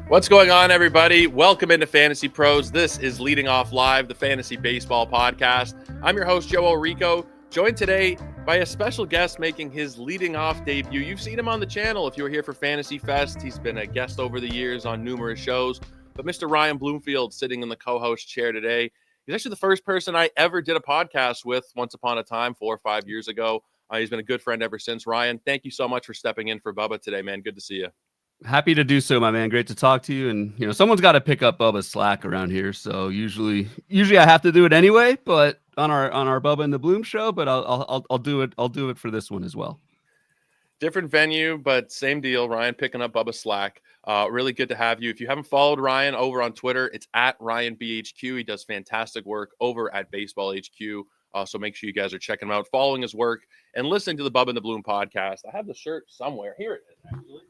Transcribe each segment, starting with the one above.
What's going on, everybody? Welcome into Fantasy Pros. This is Leading Off Live, the Fantasy Baseball Podcast. I'm your host, Joe Orico, joined today by a special guest making his leading off debut. You've seen him on the channel if you were here for Fantasy Fest. He's been a guest over the years on numerous shows. But Mr. Ryan Bloomfield sitting in the co-host chair today. He's actually the first person I ever did a podcast with once upon a time, 4 or 5 years ago. He's been a good friend ever since. Ryan, thank you so much for stepping in for Bubba today, man. Good to see you. Happy to do so, my man. Great to talk to you. And someone's got to pick up Bubba's slack around here. So usually I have to do it anyway. But on our Bubba and the Bloom show. But I'll do it. I'll do it for this one as well. Different venue, but same deal. Ryan picking up Bubba's slack. Really good to have you. If you haven't followed Ryan over on Twitter, it's at RyanBHQ. He does fantastic work over at Baseball HQ. So make sure you guys are checking him out, following his work, and listening to the Bubba and the Bloom podcast. I have the shirt somewhere. Here it is, actually.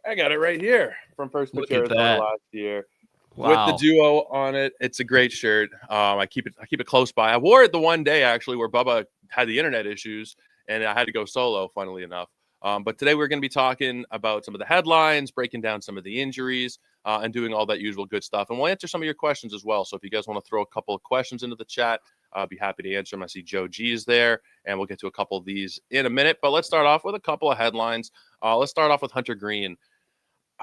I got it right here from First Pitch Arizona last year. Wow. With the duo on it. It's a great shirt. I keep it close by. I wore it the one day actually where Bubba had the internet issues and I had to go solo, funnily enough. But today we're going to be talking about some of the headlines, breaking down some of the injuries, and doing all that usual good stuff. And we'll answer some of your questions as well. So if you guys want to throw a couple of questions into the chat, I'll be happy to answer them. I see Joe G is there, and we'll get to a couple of these in a minute. But let's start off with a couple of headlines. Let's start off with Hunter Greene.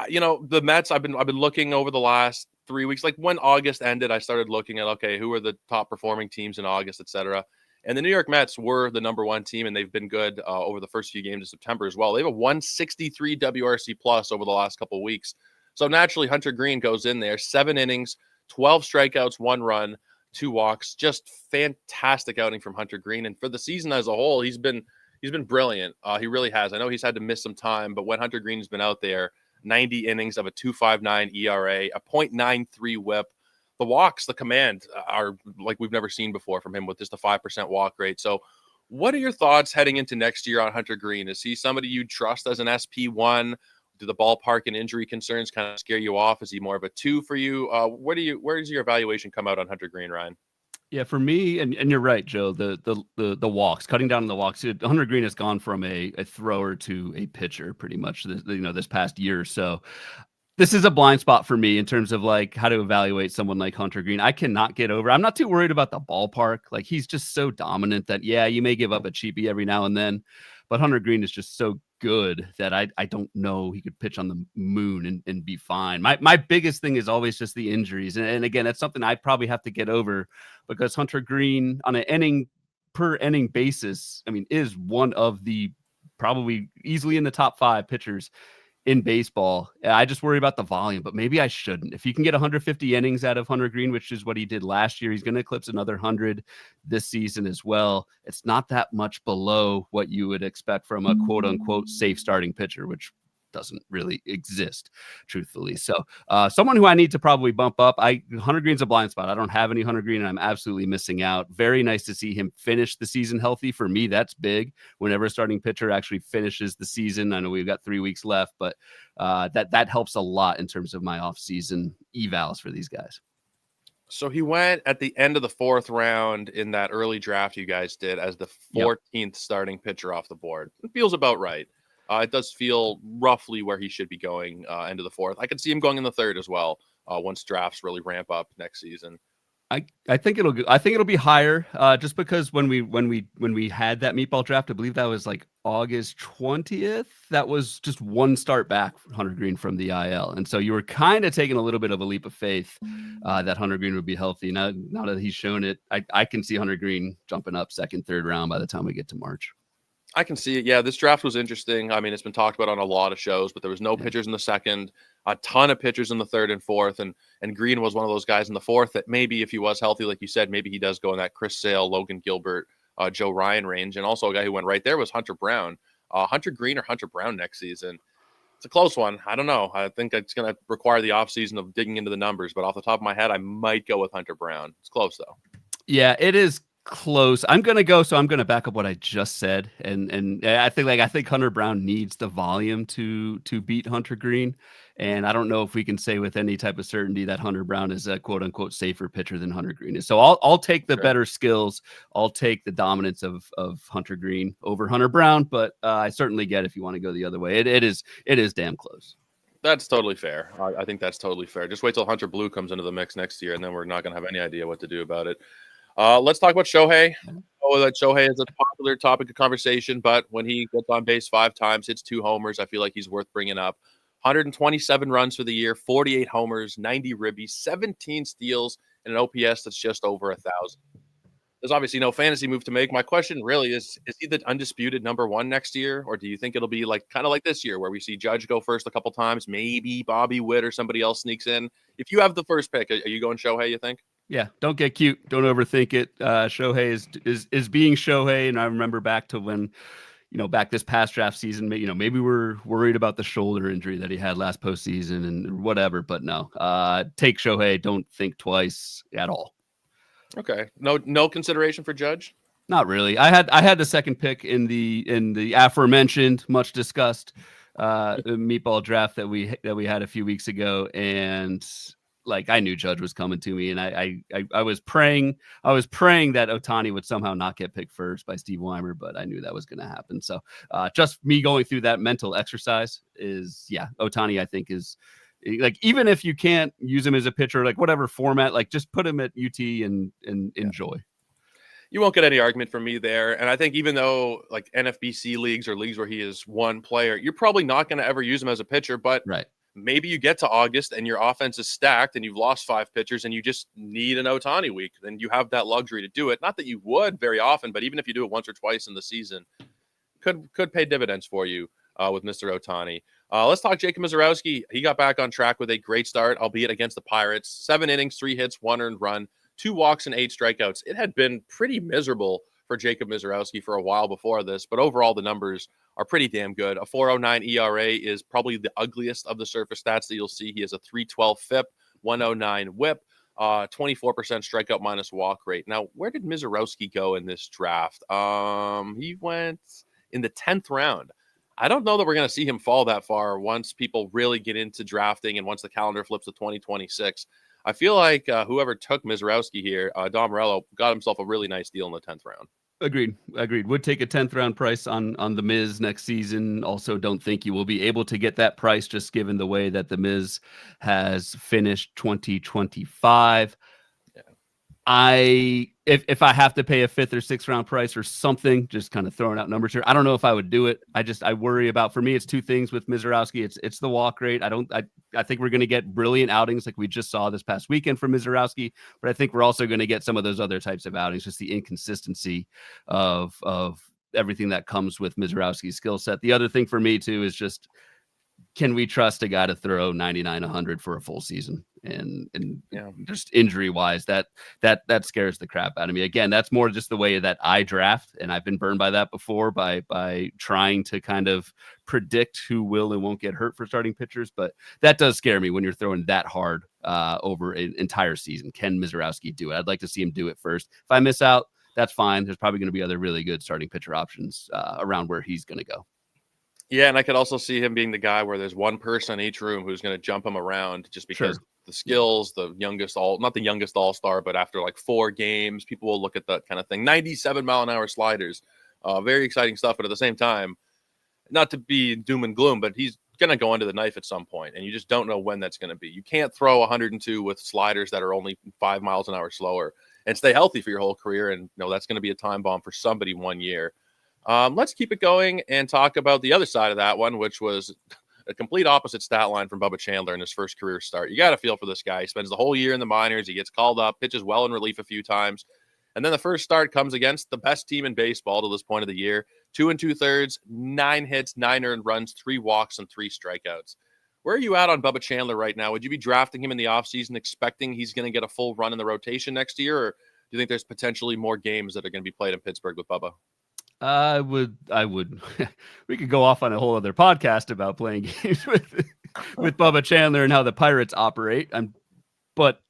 The Mets, I've been looking over the last 3 weeks. Like when August ended, I started looking at, okay, who are the top performing teams in August, et cetera. And the New York Mets were the number one team, and they've been good over the first few games of September as well. They have a 163 WRC plus over the last couple of weeks. So naturally, Hunter Greene goes in there, 7 innings, 12 strikeouts, 1 run, 2 walks. Just fantastic outing from Hunter Greene. And for the season as a whole, he's been brilliant. He really has. I know he's had to miss some time, but when Hunter Greene's been out there, 90 innings of a 2.59 ERA, a .93 whip. The walks, the command are like we've never seen before from him with just a 5% walk rate. So what are your thoughts heading into next year on Hunter Greene? Is he somebody you trust as an SP1? Do the ballpark and injury concerns kind of scare you off? Is he more of a 2 for you? Where does your evaluation come out on Hunter Greene, Ryan? Yeah, for me, and you're right, Joe, the walks, cutting down on the walks. Hunter Greene has gone from a thrower to a pitcher pretty much this past year or so. This is a blind spot for me in terms of like how to evaluate someone like Hunter Greene. I cannot get over. I'm not too worried about the ballpark. Like he's just so dominant that, yeah, you may give up a cheapie every now and then, but Hunter Greene is just so good that I don't know he could pitch on the moon and be fine. My biggest thing is always just the injuries. And again, that's something I probably have to get over because Hunter Greene on an inning per inning basis, is one of the probably easily in the top 5 pitchers in baseball. I just worry about the volume, but maybe I shouldn't. If you can get 150 innings out of Hunter Greene, which is what he did last year, he's going to eclipse another 100 this season as well. It's not that much below what you would expect from a quote unquote safe starting pitcher, which doesn't really exist, truthfully. So someone who I need to probably bump up. Hunter Greene's a blind spot. I don't have any Hunter Greene, and I'm absolutely missing out. Very nice to see him finish the season healthy. For me, that's big. Whenever a starting pitcher actually finishes the season, I know we've got 3 weeks left, but that helps a lot in terms of my offseason evals for these guys. So he went at the end of the 4th round in that early draft you guys did as the 14th starting pitcher off the board. It feels about right. It does feel roughly where he should be going end of the 4th. I could see him going in the 3rd as well once drafts really ramp up next season. I think it'll be higher just because when we had that meatball draft, I believe that was like August 20th. That was just one start back for Hunter Greene from the IL, and so you were kind of taking a little bit of a leap of faith that Hunter Greene would be healthy. Now that he's shown it, I can see Hunter Greene jumping up 2nd, 3rd round by the time we get to March. I can see it. Yeah, this draft was interesting. It's been talked about on a lot of shows, but there was no pitchers in the 2nd, a ton of pitchers in the 3rd and 4th, and Greene was one of those guys in the 4th that maybe if he was healthy, like you said, maybe he does go in that Chris Sale, Logan Gilbert, Joe Ryan range. And also a guy who went right there was Hunter Brown. Hunter Greene or Hunter Brown next season. It's a close one. I don't know. I think it's going to require the offseason of digging into the numbers, but off the top of my head, I might go with Hunter Brown. It's close, though. Yeah, it is close. I'm going to back up what I just said. And I think Hunter Brown needs the volume to beat Hunter Greene. And I don't know if we can say with any type of certainty that Hunter Brown is a quote unquote safer pitcher than Hunter Greene is. So I'll take the better skills. I'll take the dominance of Hunter Greene over Hunter Brown, but I certainly get if you want to go the other way. It is damn close. That's totally fair. I think that's totally fair. Just wait till Hunter Blue comes into the mix next year, and then we're not going to have any idea what to do about it. Let's talk about Shohei. Oh, that Shohei is a popular topic of conversation, but when he gets on base 5 times, hits 2 homers, I feel like he's worth bringing up. 127 runs for the year, 48 homers, 90 ribbies, 17 steals, and an OPS that's just over 1,000. There's obviously no fantasy move to make. My question really is he the undisputed number 1 next year, or do you think it'll be kind of like this year where we see Judge go first a couple times, maybe Bobby Witt or somebody else sneaks in? If you have the first pick, are you going Shohei, you think? Yeah, don't get cute. Don't overthink it. Shohei is being Shohei, and I remember back to when, back this past draft season, maybe we're worried about the shoulder injury that he had last postseason and whatever, but no, take Shohei. Don't think twice at all. Okay, no consideration for Judge. Not really. I had the second pick in the aforementioned, much discussed meatball draft that we had a few weeks ago, and I knew Judge was coming to me, and I was praying that Ohtani would somehow not get picked first by Steve Weimer, but I knew that was going to happen. So just me going through that mental exercise Ohtani I think is even if you can't use him as a pitcher, whatever format, just put him at UT and enjoy. You won't get any argument from me there. And I think even though NFBC leagues or leagues where he is one player, you're probably not going to ever use him as a pitcher, but right. Maybe you get to August and your offense is stacked and you've lost 5 pitchers and you just need an Ohtani week. Then you have that luxury to do it. Not that you would very often, but even if you do it once or twice in the season, could pay dividends for you with Mr. Ohtani. Let's talk Jacob Misiorowski. He got back on track with a great start, albeit against the Pirates. 7 innings, 3 hits, 1 earned run, 2 walks, and 8 strikeouts. It had been pretty miserable for Jacob Misiorowski for a while before this, but overall the numbers are pretty damn good. A 4.09 ERA is probably the ugliest of the surface stats that you'll see. He has a 3.12 FIP, 109 WHIP, 24% strikeout minus walk rate. Now, where did Misiorowski go in this draft? He went in the 10th round. I don't know that we're going to see him fall that far once people really get into drafting and once the calendar flips to 2026. I feel like whoever took Misiorowski here, Dom Morello, got himself a really nice deal in the 10th round. Agreed. Would take a 10th round price on the Miz next season. Also, don't think you will be able to get that price just given the way that the Miz has finished 2025. Yeah. If I have to pay a 5th or 6th round price or something, just kind of throwing out numbers here, I don't know if I would do it. I worry about, for me, it's 2 things with Misiorowski. It's the walk rate. I think we're going to get brilliant outings like we just saw this past weekend from Misiorowski, but I think we're also going to get some of those other types of outings, just the inconsistency of everything that comes with Misiorowski's skill set. The other thing for me too is just, can we trust a guy to throw 99, 100 for a full season? And just injury wise, that scares the crap out of me. Again, that's more just the way that I draft, and I've been burned by that before by trying to kind of predict who will and won't get hurt for starting pitchers. But that does scare me when you're throwing that hard over an entire season. Can Misiorowski do it? I'd like to see him do it first. If I miss out, that's fine. There's probably going to be other really good starting pitcher options around where he's going to go. Yeah, and I could also see him being the guy where there's one person in each room who's going to jump him around just because the skills, not the youngest all-star, but after 4 games, people will look at that kind of thing. 97-mile-an-hour sliders, very exciting stuff. But at the same time, not to be doom and gloom, but he's going to go under the knife at some point, and you just don't know when that's going to be. You can't throw 102 with sliders that are only 5 miles an hour slower and stay healthy for your whole career. And that's going to be a time bomb for somebody one year. Let's keep it going and talk about the other side of that one, which was a complete opposite stat line from Bubba Chandler in his first career start. You got to feel for this guy. He spends the whole year in the minors. He gets called up, pitches well in relief a few times. And then the first start comes against the best team in baseball to this point of the year. 2 2/3, 9 hits, 9 earned runs, 3 walks, and 3 strikeouts. Where are you at on Bubba Chandler right now? Would you be drafting him in the offseason expecting he's going to get a full run in the rotation next year? Or do you think there's potentially more games that are going to be played in Pittsburgh with Bubba? I would. We could go off on a whole other podcast about playing games with Bubba Chandler and how the Pirates operate. But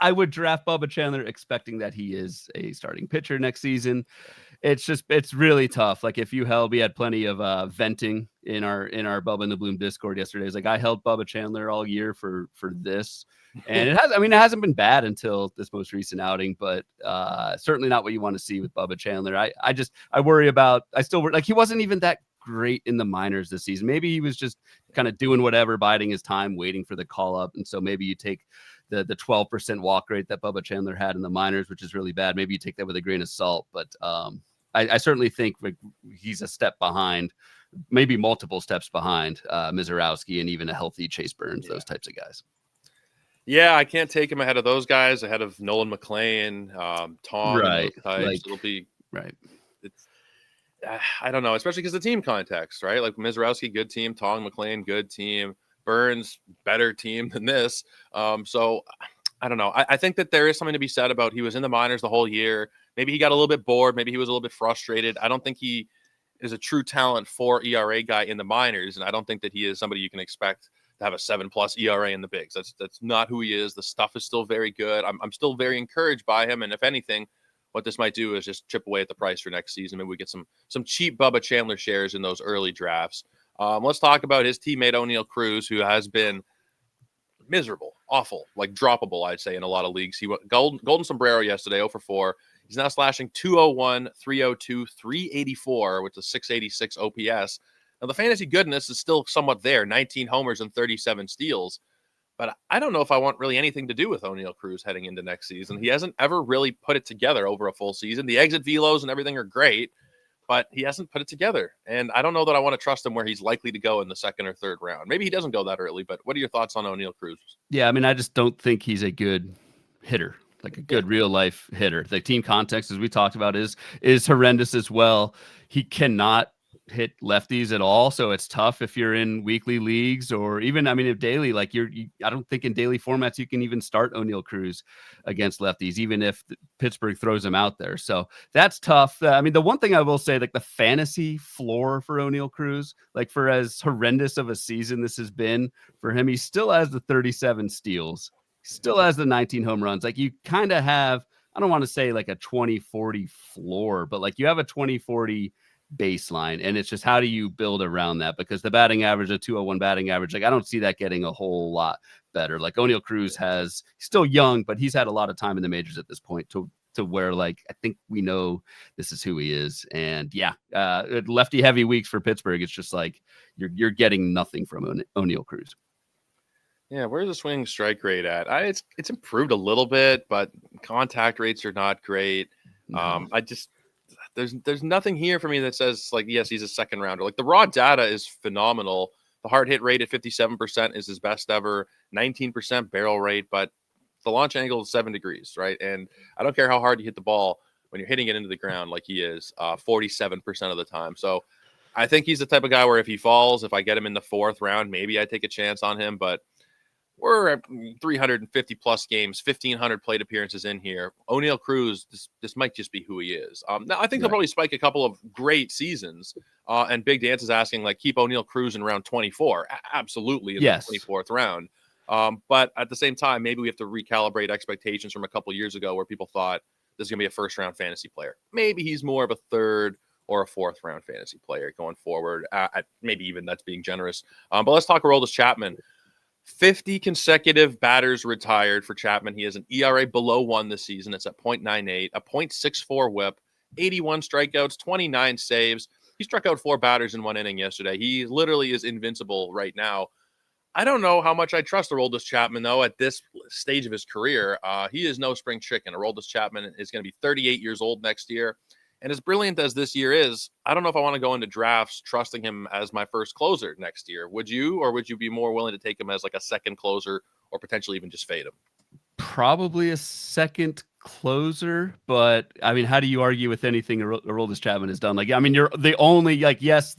I would draft Bubba Chandler expecting that he is a starting pitcher next season. It's really tough. If you held, we had plenty of venting in our Bubba in the Bloom Discord yesterday. It's I held Bubba Chandler all year for this. And it hasn't been bad until this most recent outing, but certainly not what you want to see with Bubba Chandler. I worry about, he wasn't even that great in the minors this season. Maybe he was just kind of doing whatever, biding his time, waiting for the call up. And so maybe you take the 12% walk rate that Bubba Chandler had in the minors, which is really bad. Maybe you take that with a grain of salt. But I certainly think he's a step behind, maybe multiple steps behind Misiorowski and even a healthy Chase Burns, those types of guys. Yeah, I can't take him ahead of those guys, ahead of Nolan McLean, Tong, and those types. It'll be right. It's I don't know, especially because the team context, right? Like Misiorowski, good team. Tong, McLean, good team. Burns, better team than this. So I don't know. I think that there is something to be said about he was in the minors the whole year. Maybe he got a little bit bored. Maybe he was a little bit frustrated. I don't think he is a true talent for ERA guy in the minors, and I don't think that he is somebody you can expect to have a 7+ ERA in the bigs. That's not who he is. The stuff is still very good. I'm still very encouraged by him, and if anything, what this might do is just chip away at the price for next season. Maybe we get some cheap Bubba Chandler shares in those early drafts. Let's talk about his teammate Oneil Cruz, who has been miserable, awful, like droppable, I'd say, in a lot of leagues. He went golden sombrero yesterday, 0 for 4. He's now slashing 201, 302, 384 with the 686 OPS. Now, the fantasy goodness is still somewhat there, 19 homers and 37 steals. But I don't know if I want really anything to do with Oneil Cruz heading into next season. He hasn't ever really put it together over a full season. The exit velos and everything are great, but he hasn't put it together. And I don't know that I want to trust him where he's likely to go in the second or third round. Maybe he doesn't go that early, but what are your thoughts on Oneil Cruz? Yeah, I mean, I just don't think he's a good hitter, like a good real life hitter. The team context, as we talked about, is horrendous as well. He cannot hit lefties at all, so it's tough if you're in weekly leagues or even, I mean, if daily, like I don't think in daily formats you can even start Oneil Cruz against lefties, even if Pittsburgh throws him out there. So that's tough. I mean, the one thing I will say, like the fantasy floor for Oneil Cruz, like for as horrendous of a season this has been for him, he still has the 37 steals, still has the 19 home runs. Like you kind of have, I don't want to say like a 20-40 floor, but like you have a 20-40 baseline, and it's just how do you build around that, because the batting average, a 201 batting average, like I don't see that getting a whole lot better. Like Oneil Cruz he's still young, but he's had a lot of time in the majors at this point to where like I think we know this is who he is. And lefty heavy weeks for Pittsburgh, it's just like you're getting nothing from Oneil Cruz. Yeah, where's the swing strike rate at? It's improved a little bit, but contact rates are not great. No. There's nothing here for me that says like, yes, he's a second rounder. Like the raw data is phenomenal. The hard hit rate at 57% is his best ever, 19% barrel rate, but the launch angle is 7 degrees, right? And I don't care how hard you hit the ball when you're hitting it into the ground like he is, 47% of the time. So I think he's the type of guy where if he falls, if I get him in the 4th round, maybe I take a chance on him, but we're at 350 plus games, 1,500 plate appearances in here. Oneil Cruz, this might just be who he is. Now, I think he'll probably spike a couple of great seasons. And Big Dance is asking, like, keep Oneil Cruz in round 24. Absolutely in the 24th round. But at the same time, maybe we have to recalibrate expectations from a couple years ago where people thought this is going to be a first-round fantasy player. Maybe he's more of a 3rd or a 4th-round fantasy player going forward. Maybe even that's being generous. But let's talk Aroldis Chapman. 50 consecutive batters retired for Chapman. He has an ERA below 1 this season. It's at 0.98, a 0.64 whip, 81 strikeouts, 29 saves. He struck out 4 batters in 1 inning yesterday. He literally is invincible right now. I don't know how much I trust Aroldis Chapman, though, at this stage of his career. He is no spring chicken. Aroldis Chapman is going to be 38 years old next year. And as brilliant as this year is, I don't know if I want to go into drafts trusting him as my first closer next year. Would you, or would you be more willing to take him as like a second closer or potentially even just fade him? Probably a second closer, but I mean, how do you argue with anything Aroldis Chapman has done? Like, I mean, you're the only, like, yes,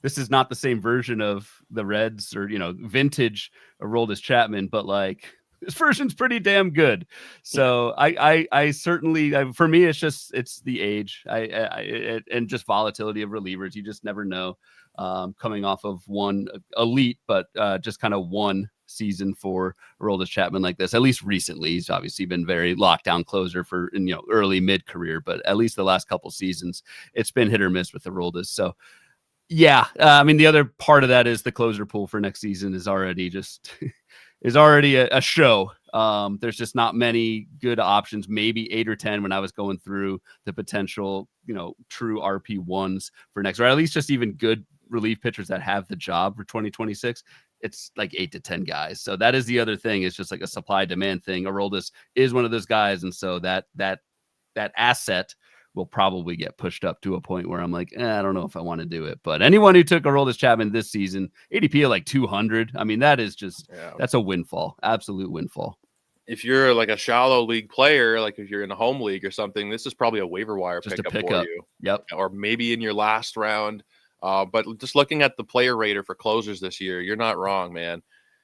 this is not the same version of the Reds or, vintage Aroldis Chapman, but like, this version's pretty damn good. So I certainly, for me, it's the age and just volatility of relievers. You just never know. Coming off of one elite, but just kind of one season for Aroldis Chapman like this, at least recently. He's obviously been very lockdown closer for early mid career, but at least the last couple seasons, it's been hit or miss with Aroldis. So yeah, I mean, the other part of that is the closer pool for next season is already just is already a show. There's just not many good options, maybe 8 or 10 when I was going through the potential, true RP1s for next, or at least just even good relief pitchers that have the job for 2026. It's like 8 to 10 guys. So that is the other thing. It's just like a supply demand thing. Aroldis is one of those guys. And so that asset will probably get pushed up to a point where I'm like, I don't know if I want to do it. But anyone who took Aroldis Chapman this season, ADP of like 200, I mean, that is just, that's a windfall, absolute windfall. If you're like a shallow league player, like if you're in a home league or something, this is probably a waiver wire pickup for you. Yep. Or maybe in your last round. But just looking at the player rater for closers this year, you're not wrong, man.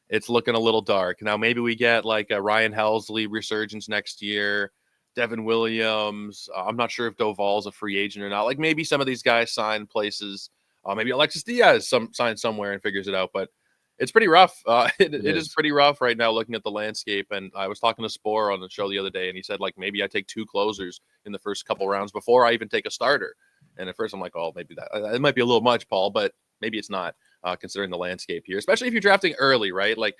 It's looking a little dark. Now, maybe we get like a Ryan Helsley resurgence next year. Devin Williams. I'm not sure if Doval's a free agent or not. Like maybe some of these guys sign places. Maybe Alexis Diaz signs somewhere and figures it out. But it's pretty rough. It is pretty rough right now looking at the landscape. And I was talking to Spore on the show the other day, and he said, like, maybe I take 2 closers in the first couple rounds before I even take a starter. And at first I'm like, oh, maybe that it might be a little much, Paul, but maybe it's not considering the landscape here, especially if you're drafting early, right? Like,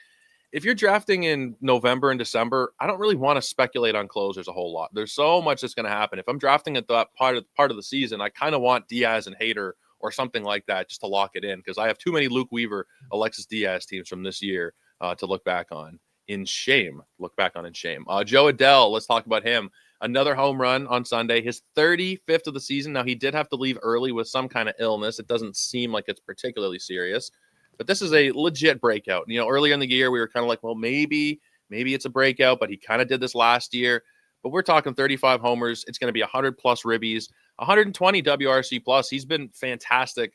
if you're drafting in November and December, I don't really want to speculate on closers a whole lot. There's so much that's going to happen. If I'm drafting at that part of the season, I kind of want Diaz and Hader or something like that just to lock it in, because I have too many Luke Weaver, Alexis Diaz teams from this year to look back on in shame. Joe Adell, let's talk about him. Another home run on Sunday, his 35th of the season. Now, he did have to leave early with some kind of illness. It doesn't seem like it's particularly serious. But this is a legit breakout. Earlier in the year, we were kind of like, well, maybe it's a breakout, but he kind of did this last year. But we're talking 35 homers. It's going to be 100-plus ribbies, 120 WRC plus. He's been fantastic.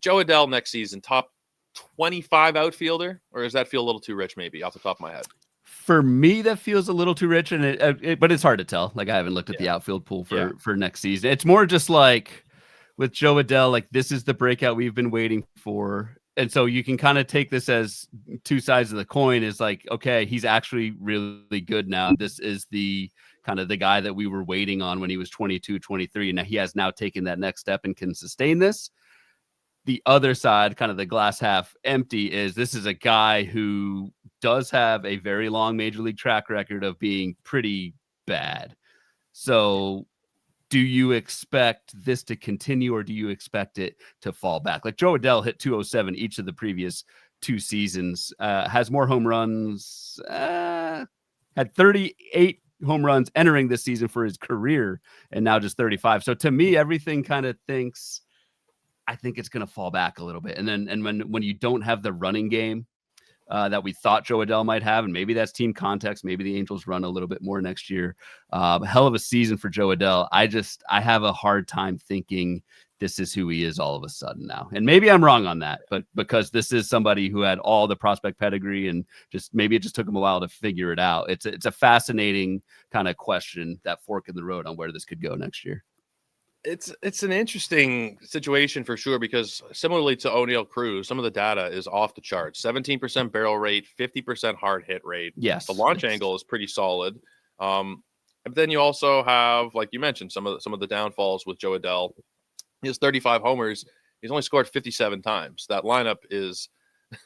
Joe Adell next season, top 25 outfielder, or does that feel a little too rich maybe off the top of my head? For me, that feels a little too rich, but it's hard to tell. Like, I haven't looked at the outfield pool for next season. It's more just like with Joe Adell, like this is the breakout we've been waiting for. And so you can kind of take this as two sides of the coin, is like, okay, he's actually really good now. This is the kind of the guy that we were waiting on when he was 22, 23. And now he has now taken that next step and can sustain this. The other side, kind of the glass half empty, is this is a guy who does have a very long major league track record of being pretty bad. So do you expect this to continue, or do you expect it to fall back? Like Joe Adell hit 207 each of the previous 2 seasons, has more home runs, had 38 home runs entering this season for his career, and now just 35. So to me, everything kind of thinks, I think it's going to fall back a little bit. And then, when you don't have the running game that we thought Joe Adell might have, and maybe that's team context, maybe the Angels run a little bit more next year. Hell of a season for Joe Adell. I have a hard time thinking this is who he is all of a sudden now. And maybe I'm wrong on that, but because this is somebody who had all the prospect pedigree, and maybe it just took him a while to figure it out. It's a fascinating kind of question, that fork in the road on where this could go next year. It's an interesting situation for sure, because similarly to Oneil Cruz, some of the data is off the charts. 17% barrel rate, 50% hard hit rate. Yes, the launch angle is pretty solid. But then you also have, like you mentioned, some of the downfalls with Joe Adell. He has 35 homers. He's only scored 57 times. That lineup is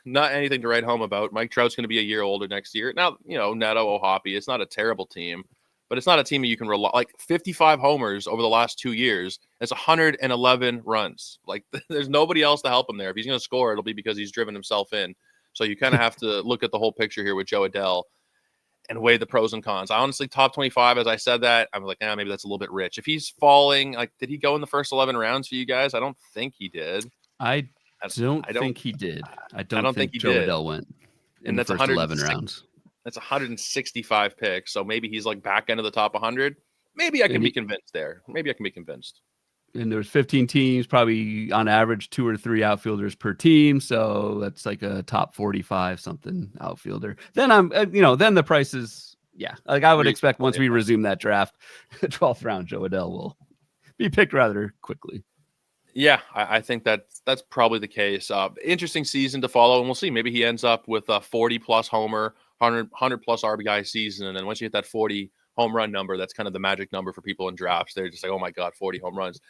not anything to write home about. Mike Trout's going to be a year older next year. Now, Neto, Ohapi, it's not a terrible team, but it's not a team that you can rely. Like 55 homers over the last 2 years, that's 111 runs. Like there's nobody else to help him there. If he's going to score, it'll be because he's driven himself in. So you kind of have to look at the whole picture here with Joe Adell and weigh the pros and cons. I honestly, top 25, as I said that, I'm like, maybe that's a little bit rich. If he's falling, like, did he go in the first 11 rounds for you guys? I don't think he did. I don't think he did. I don't think Joe Adell went in the first 11 rounds. That's 165 picks. So maybe he's like back end of the top 100. Maybe I can be convinced there. And there's 15 teams, probably on average 2 or 3 outfielders per team. So that's like a top 45 something outfielder. Then then the price is, like I would expect once we resume that draft, the 12th round, Joe Adell will be picked rather quickly. Yeah, I think that's probably the case. Interesting season to follow, and we'll see. Maybe he ends up with a 40-plus homer, 100-plus RBI season, and then once you hit that 40 home run number, that's kind of the magic number for people in drafts. They're just like, oh my God, 40 home runs.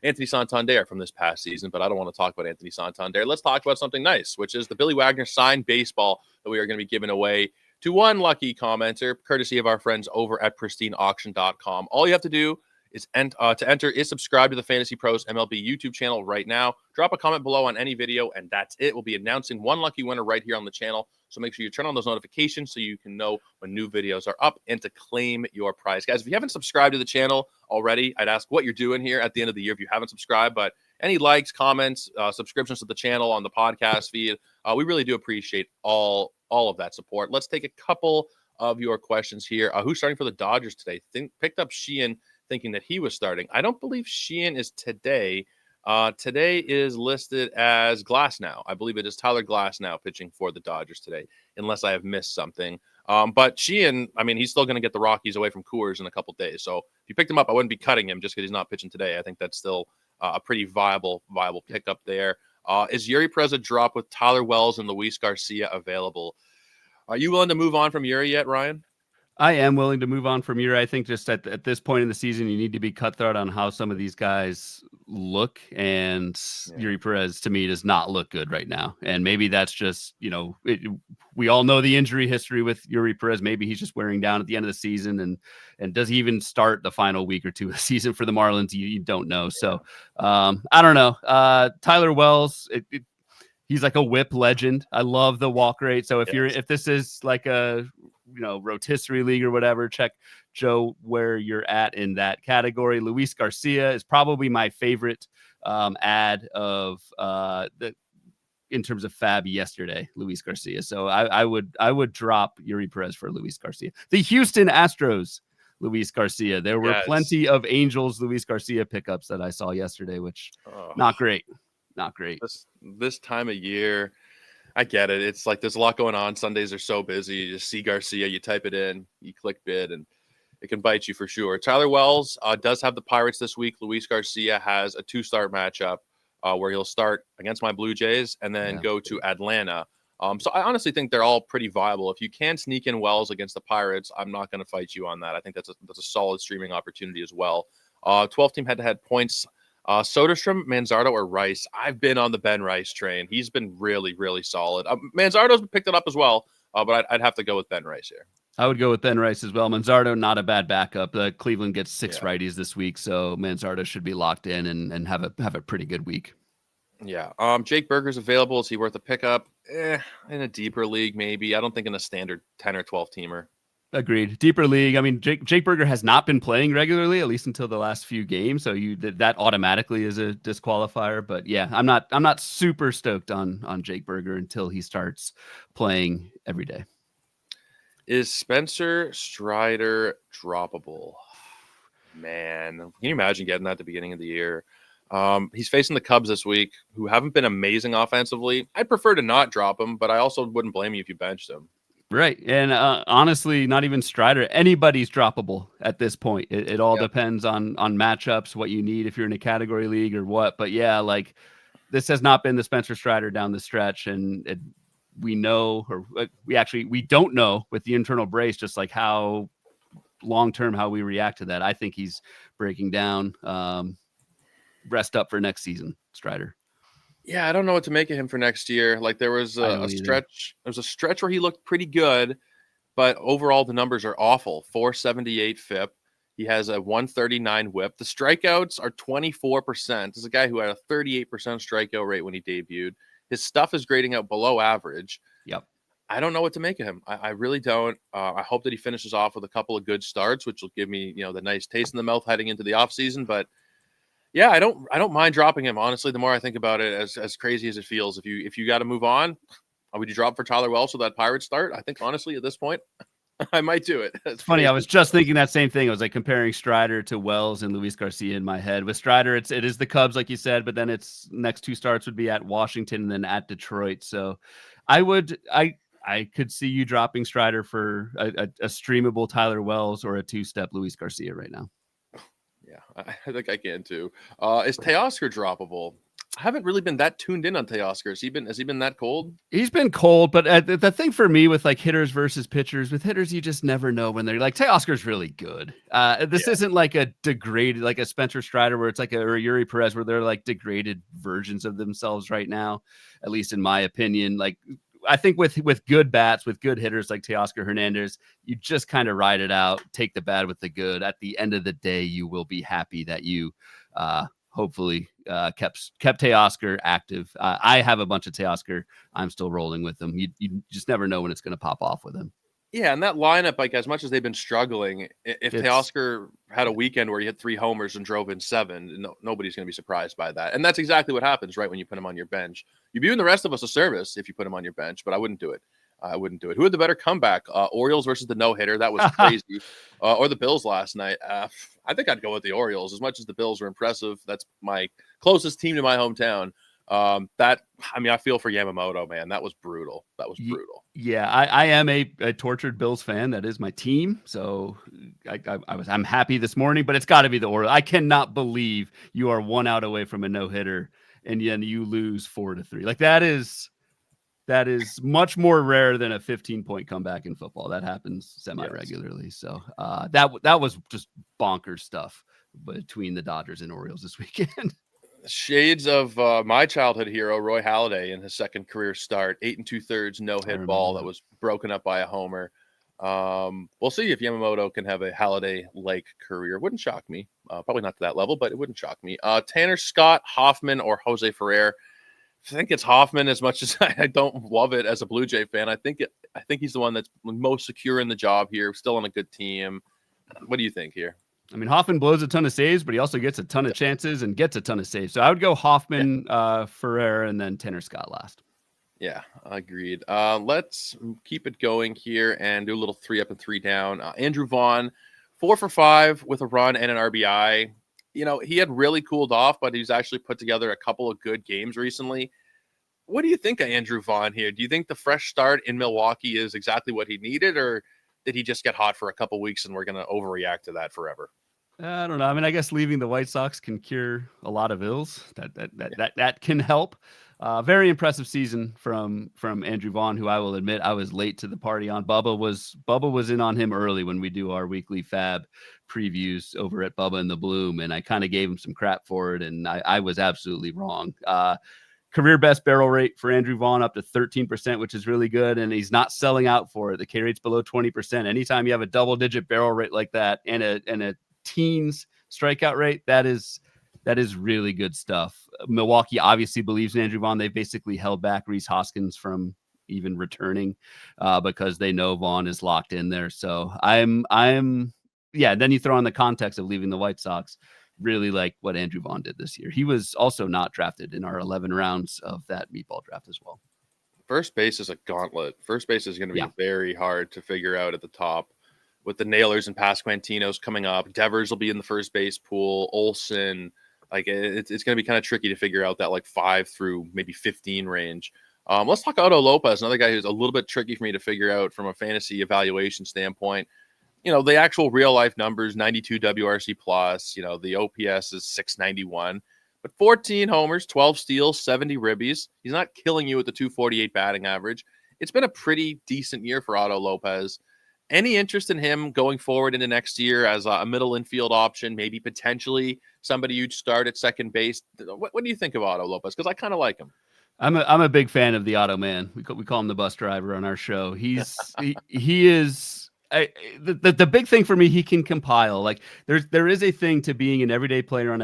Anthony Santander from this past season, but I don't want to talk about Anthony Santander. Let's talk about something nice, which is the Billy Wagner signed baseball that we are going to be giving away to one lucky commenter, courtesy of our friends over at pristineauction.com. All you have to do is to enter is subscribe to the Fantasy Pros MLB YouTube channel right now. Drop a comment below on any video, and that's it. We'll be announcing one lucky winner right here on the channel. So make sure you turn on those notifications so you can know when new videos are up and to claim your prize. Guys, if you haven't subscribed to the channel already, I'd ask what you're doing here at the end of the year if you haven't subscribed. But any likes, comments, subscriptions to the channel on the podcast feed, we really do appreciate all of that support. Let's take a couple of your questions here. Who's starting for the Dodgers today? Picked up Sheehan, thinking that he was starting. I don't believe Sheehan is today. Today is listed as Glasnow. I believe it is Tyler Glasnow pitching for the Dodgers today, unless I have missed something. But Sheehan, I mean, he's still going to get the Rockies away from Coors in a couple days. So if you picked him up, I wouldn't be cutting him just because he's not pitching today. I think that's still a pretty viable pickup there. Is Yuri Perez a drop with Tyler Wells and Luis Garcia available? Are you willing to move on from Yuri yet, Ryan? I am willing to move on from Yuri. I think just at this point in the season, you need to be cutthroat on how some of these guys look. And Yuri Perez, to me, does not look good right now. And maybe that's just, we all know the injury history with Yuri Perez. Maybe he's just wearing down at the end of the season. And does he even start the final week or two of the season for the Marlins? You don't know. So I don't know. Tyler Wells, he's like a whip legend. I love the walk rate. So if this is like a rotisserie league or whatever, check Joe where you're at in that category. Luis Garcia is probably my favorite ad of in terms of fab yesterday. Luis Garcia. So I would drop Yuri Perez for Luis Garcia. The Houston Astros, Luis Garcia. There were plenty of Angels Luis Garcia pickups that I saw yesterday, which not great. Not great. This time of year, I get it. It's like there's a lot going on. Sundays are so busy. You just see Garcia, you type it in, you click bid, and it can bite you for sure. Tyler Wells does have the Pirates this week. Luis Garcia has a 2-start matchup where he'll start against my Blue Jays and then go to Atlanta. So I honestly think they're all pretty viable. If you can sneak in Wells against the Pirates, I'm not going to fight you on that. I think that's a solid streaming opportunity as well. 12-team head-to-head points. Soderstrom, Manzardo, or Rice. I've been on the Ben Rice train. He's been really, really solid. Manzardo's picked it up as well, but I'd have to go with Ben Rice here. I would go with Ben Rice as well. Manzardo, not a bad backup. Cleveland gets 6 righties this week, so Manzardo should be locked in and have a pretty good week. Yeah. Jake Berger's available. Is he worth a pickup? In a deeper league, maybe. I don't think in a standard 10 or 12 teamer. Agreed. Deeper league. I mean, Jake Berger has not been playing regularly, at least until the last few games. So that automatically is a disqualifier. But yeah, I'm not super stoked on Jake Berger until he starts playing every day. Is Spencer Strider droppable? Man, can you imagine getting that at the beginning of the year? He's facing the Cubs this week, who haven't been amazing offensively. I'd prefer to not drop him, but I also wouldn't blame you if you benched him. Right. And honestly, not even Strider. Anybody's droppable at this point. It all depends on matchups, what you need if you're in a category league or what. But yeah, like this has not been the Spencer Strider down the stretch. And we know, or we don't know with the internal brace, just like how long-term, how we react to that. I think he's breaking down. Rest up for next season, Strider. Yeah, I don't know what to make of him for next year. Like there was a stretch. There was a stretch where he looked pretty good, but overall the numbers are awful. 478 FIP. He has a 139 WHIP. The strikeouts are 24%. This is a guy who had a 38% strikeout rate when he debuted. His stuff is grading out below average. Yep. I don't know what to make of him. I really don't. I hope that he finishes off with a couple of good starts, which will give me, the nice taste in the mouth heading into the offseason. But yeah, I don't mind dropping him. Honestly, the more I think about it, as crazy as it feels, if you got to move on, would you drop for Tyler Wells for that Pirates start? I think honestly at this point, I might do it. It's funny. I was just thinking that same thing. I was like comparing Strider to Wells and Luis Garcia in my head. With Strider, it is the Cubs, like you said, but then its next 2 starts would be at Washington and then at Detroit. So I could see you dropping Strider for a streamable Tyler Wells or a 2-step Luis Garcia right now. Yeah, I think I can too. Is Teoscar droppable? I haven't really been that tuned in on Teoscar. Has he been that cold? He's been cold, but the thing for me with like hitters versus pitchers, with hitters, you just never know when they're like, Teoscar's really good. This isn't like a degraded, like a Spencer Strider where it's like or a Yuri Perez where they're like degraded versions of themselves right now, at least in my opinion. Like, I think with good bats, with good hitters like Teoscar Hernandez, you just kind of ride it out, take the bad with the good. At the end of the day, you will be happy that you hopefully kept Teoscar active. I have a bunch of Teoscar. I'm still rolling with them. You just never know when it's going to pop off with him. Yeah, and that lineup, like as much as they've been struggling, if Teoscar had a weekend where he hit 3 homers and drove in 7, nobody's going to be surprised by that. And that's exactly what happens, right, when you put him on your bench. You're doing the rest of us a service if you put him on your bench, but I wouldn't do it. Who had the better comeback? Orioles versus the no-hitter. That was crazy. Or the Bills last night. I think I'd go with the Orioles. As much as the Bills were impressive, that's my closest team to my hometown. I feel for Yamamoto, man. That was brutal. Yeah, I am a tortured Bills fan. That is my team. So I'm happy this morning, but it's got to be the Orioles. I cannot believe you are 1 out away from a no-hitter and then you lose 4-3. Like that is much more rare than a 15-point comeback in football. That happens semi-regularly. Yes. So that was just bonkers stuff between the Dodgers and Orioles this weekend. Shades of my childhood hero, Roy Halladay, in his second career start, 8 2/3 no-hit ball that was broken up by a homer. We'll see if Yamamoto can have a Halladay-like career. Wouldn't shock me. Probably not to that level, but it wouldn't shock me. Tanner Scott, Hoffman, or Jose Ferrer. I think it's Hoffman, as much as I don't love it as a Blue Jay fan. I think he's the one that's most secure in the job here, still on a good team. What do you think here? I mean, Hoffman blows a ton of saves, but he also gets a ton of chances and gets a ton of saves. So I would go Hoffman, Ferrer, and then Tanner Scott last. Yeah, agreed. Let's keep it going here and do a little 3 up and 3 down. Andrew Vaughn, 4 for 5 with a run and an RBI. He had really cooled off, but he's actually put together a couple of good games recently. What do you think of Andrew Vaughn here? Do you think the fresh start in Milwaukee is exactly what he needed, or did he just get hot for a couple weeks and we're going to overreact to that forever? I don't know. I mean, I guess leaving the White Sox can cure a lot of ills. That can help. Very impressive season from Andrew Vaughn, who I will admit I was late to the party on. Bubba was in on him early when we do our weekly Fab previews over at Bubba and the Bloom, and I kind of gave him some crap for it, and I was absolutely wrong. Career best barrel rate for Andrew Vaughn up to 13%, which is really good, and he's not selling out for it. The K rate's below 20%. Anytime you have a double-digit barrel rate like that and a teens strikeout rate, that is really good stuff. Milwaukee obviously believes in Andrew Vaughn. They've basically held back Rhys Hoskins from even returning because they know Vaughn is locked in there. So I'm then you throw in the context of leaving the White Sox. Really like what Andrew Vaughn did this year. He was also not drafted in our 11 rounds of that meatball draft as well. First base is a gauntlet. First base is going to be very hard to figure out at the top. With the Nailers and Pasquantinos coming up, Devers will be in the first base pool. Olsen, like it's going to be kind of tricky to figure out that like 5 through maybe 15 range. Let's talk Otto Lopez, another guy who's a little bit tricky for me to figure out from a fantasy evaluation standpoint. The actual real life numbers, 92 WRC plus, the OPS is 691, but 14 homers, 12 steals, 70 ribbies. He's not killing you with the 248 batting average. It's been a pretty decent year for Otto Lopez. Any interest in him going forward into next year as a middle infield option, maybe potentially somebody you'd start at second base? What do you think of Otto Lopez? Because I kind of like him. I'm a big fan of the Otto man. We call him the bus driver on our show. He is. The big thing for me, he can compile. Like there is a thing to being an everyday player on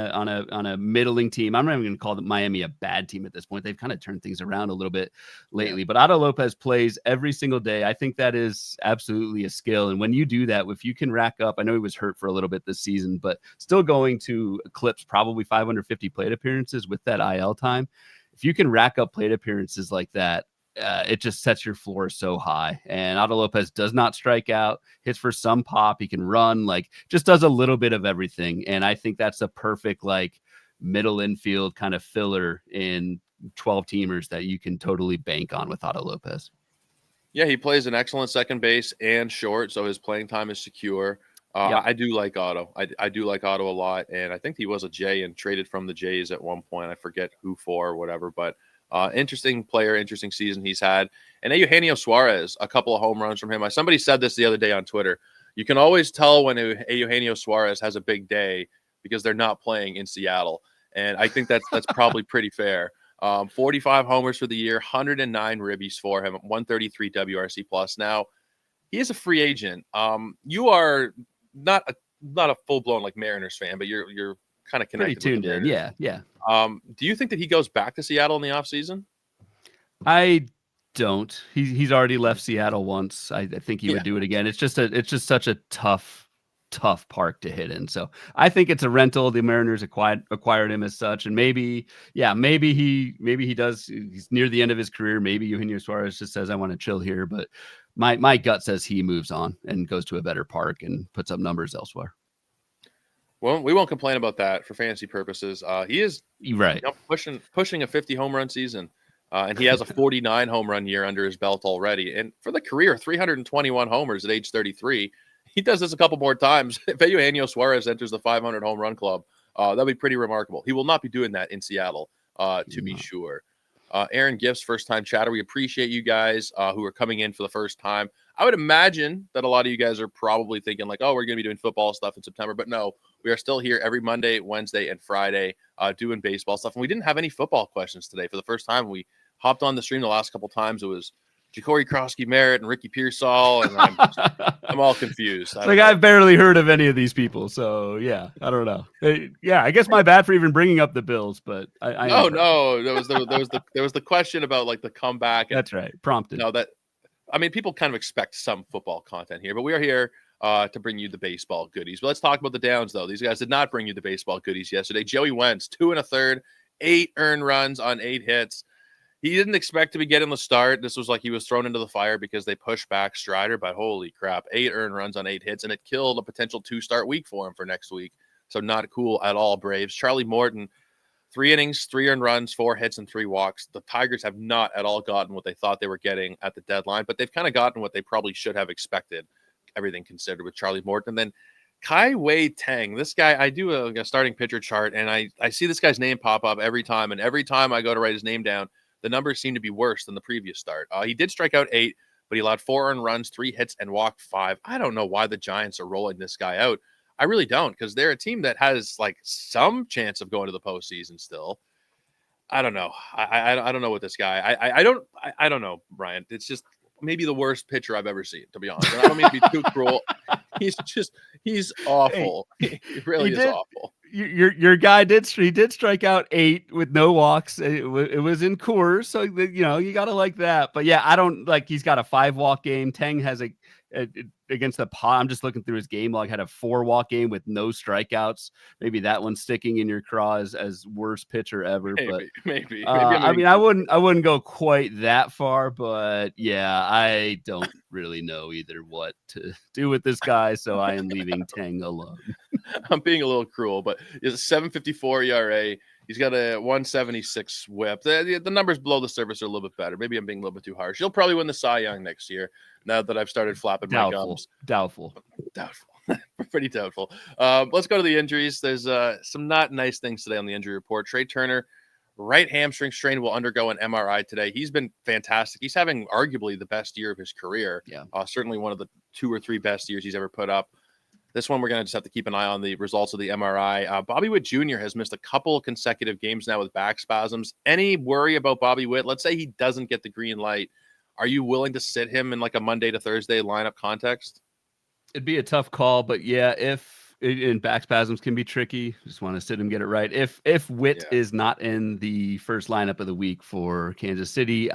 a middling team. I'm not even going to call Miami a bad team at this point. They've kind of turned things around a little bit lately. But Otto Lopez plays every single day. I think that is absolutely a skill. And when you do that, if you can rack up, I know he was hurt for a little bit this season, but still going to eclipse probably 550 plate appearances with that IL time. If you can rack up plate appearances like that, it just sets your floor so high. And Otto Lopez does not strike out, hits for some pop. He can run, just does a little bit of everything. And I think that's a perfect middle infield kind of filler in 12 teamers that you can totally bank on with Otto Lopez. Yeah, he plays an excellent second base and short, so his playing time is secure. Yep. I do like Otto. I do like Otto a lot, and I think he was a Jay and traded from the Jays at one point. I forget who for or whatever, but interesting player, interesting season he's had. And Eugenio Suarez, a couple of home runs from him. Somebody said this the other day on Twitter. You can always tell when Eugenio Suarez has a big day because they're not playing in Seattle, and I think that's probably pretty fair. 45 homers for the year, 109 ribbies for him, 133 WRC plus. Now he is a free agent. You are not a full blown like Mariners fan, but you're kind of connected Pretty with the tuned in. Mariners. Yeah. Do you think that he goes back to Seattle in the offseason? I don't. He's already left Seattle once. I think he would do it again. It's just such a tough park to hit in. So I think it's a rental. The Mariners acquired him as such, and maybe he does. He's near the end of his career. Maybe Eugenio Suarez just says, "I want to chill here," but my gut says he moves on and goes to a better park and puts up numbers elsewhere. Well, we won't complain about that for fantasy purposes. He is right, pushing a 50 home run season, and he has a 49 home run year under his belt already. And for the career, 321 homers at age 33. He does this a couple more times. If Eugenio Suarez enters the 500 home run club, that'd be pretty remarkable. He will not be doing that in Seattle, to be sure. Aaron Gifts, first-time chatter. We appreciate you guys who are coming in for the first time. I would imagine that a lot of you guys are probably thinking like, oh, we're going to be doing football stuff in September. But no, we are still here every Monday, Wednesday, and Friday doing baseball stuff. And we didn't have any football questions today. For the first time, we hopped on the stream the last couple times. It was Ja'Cory Krosky-Merritt and Ricky Pearsall, and I'm all confused. I've barely heard of any of these people, so yeah, I don't know. I guess my bad for even bringing up the Bills, but no, there was the question about like the comeback. That's right, prompted. No, people kind of expect some football content here, but we are here to bring you the baseball goodies. But let's talk about the downs, though. These guys did not bring you the baseball goodies yesterday. Joey Wentz, 2 1/3, 8 earned runs on 8 hits. He didn't expect to be getting the start. This was like he was thrown into the fire because they pushed back Strider, but holy crap, 8 earned runs on 8 hits, and it killed a potential 2-start week for him for next week. So not cool at all, Braves. Charlie Morton, 3 innings, 3 earned runs, 4 hits, and 3 walks. The Tigers have not at all gotten what they thought they were getting at the deadline, but they've kind of gotten what they probably should have expected, everything considered, with Charlie Morton. And then Kai-Wei Teng, this guy, I do a starting pitcher chart, and I see this guy's name pop up every time, and every time I go to write his name down, the numbers seem to be worse than the previous start. He did strike out 8, but he allowed 4 earned runs, 3 hits, and walked 5. I don't know why the Giants are rolling this guy out. I really don't, because they're a team that has like some chance of going to the postseason still. I don't know. I don't know what this guy. I don't know, Brian. It's just maybe the worst pitcher I've ever seen, to be honest. And I don't mean to be too cruel. He's awful. He really is awful. Your guy did strike out 8 with no walks. It was in Coors, so you gotta like that. But yeah, I don't like. He's got a 5-walk game. Teng has a against the I'm just looking through his game log. Had a 4-walk game with no strikeouts. Maybe that one's sticking in your craw as worst pitcher ever. Maybe. I wouldn't go quite that far, but yeah, I don't really know either what to do with this guy, so I am leaving Teng alone. I'm being a little cruel, but it's a 7.54 ERA. He's got a 176 whip. The numbers below the surface are a little bit better. Maybe I'm being a little bit too harsh. He'll probably win the Cy Young next year now that I've started flapping my gums. Doubtful. Pretty doubtful. Let's go to the injuries. There's some not nice things today on the injury report. Trey Turner, right hamstring strain, will undergo an MRI today. He's been fantastic. He's having arguably the best year of his career. Yeah. Certainly one of the 2 or 3 best years he's ever put up. This one, we're going to just have to keep an eye on the results of the MRI. Bobby Witt Jr. has missed a couple consecutive games now with back spasms. Any worry about Bobby Witt? Let's say he doesn't get the green light. Are you willing to sit him in like a Monday to Thursday lineup context? It'd be a tough call, but yeah, and back spasms can be tricky. Just want to sit him, get it right. If Witt is not in the first lineup of the week for Kansas City,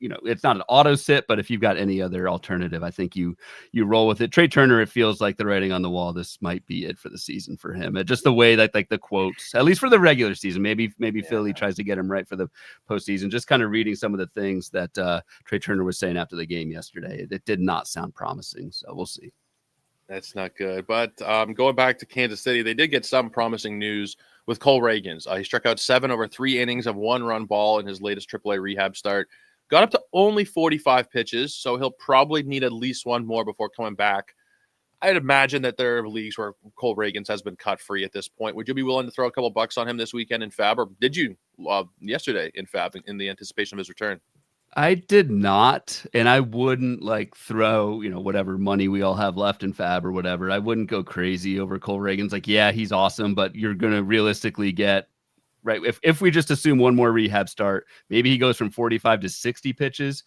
it's not an auto sit, but if you've got any other alternative, I think you roll with it. Trey Turner, it feels like the writing on the wall. This might be it for the season for him. Just the way that like the quotes, at least for the regular season, maybe Philly tries to get him right for the postseason. Just kind of reading some of the things that Trey Turner was saying after the game yesterday. It did not sound promising. So we'll see. That's not good. But going back to Kansas City, they did get some promising news with Cole Reagans. He struck out 7 over 3 innings of 1-run ball in his latest AAA rehab start. Got up to only 45 pitches, so he'll probably need at least one more before coming back. I'd imagine that there are leagues where Cole Reagans has been cut free at this point. Would you be willing to throw a couple bucks on him this weekend in Fab, or did you yesterday in Fab in the anticipation of his return? I did not, and I wouldn't like throw, whatever money we all have left in Fab or whatever. I wouldn't go crazy over Cole Reagans. Like, yeah, he's awesome, but you're going to realistically get, right, if we just assume one more rehab start, maybe he goes from 45 to 60 pitches.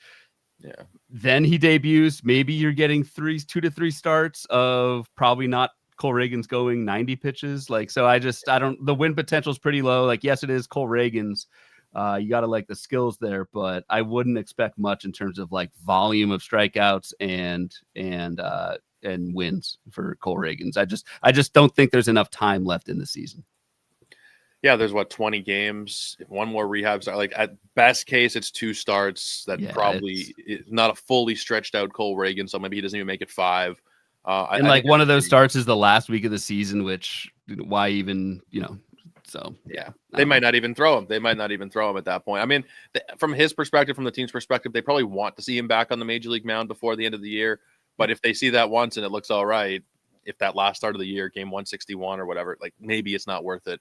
Yeah. Then he debuts. Maybe you're getting 2 to 3 starts of probably not Cole Reagans going 90 pitches. Like, so I don't, the win potential is pretty low. Like, yes, it is Cole Reagans. You got to like the skills there, but I wouldn't expect much in terms of like volume of strikeouts and wins for Cole Reagans. I just don't think there's enough time left in the season. Yeah, there's 20 games. If one more rehab start, like at best case, it's 2 starts. That probably is not a fully stretched out Cole Reagan, so maybe he doesn't even make it 5. And like one of those starts is the last week of the season, which why even, so yeah, they might not even throw him. They might not even throw him at that point. I mean, from his perspective, from the team's perspective, they probably want to see him back on the major league mound before the end of the year. But if they see that once and it looks all right, if that last start of the year, game 161 or whatever, like maybe it's not worth it.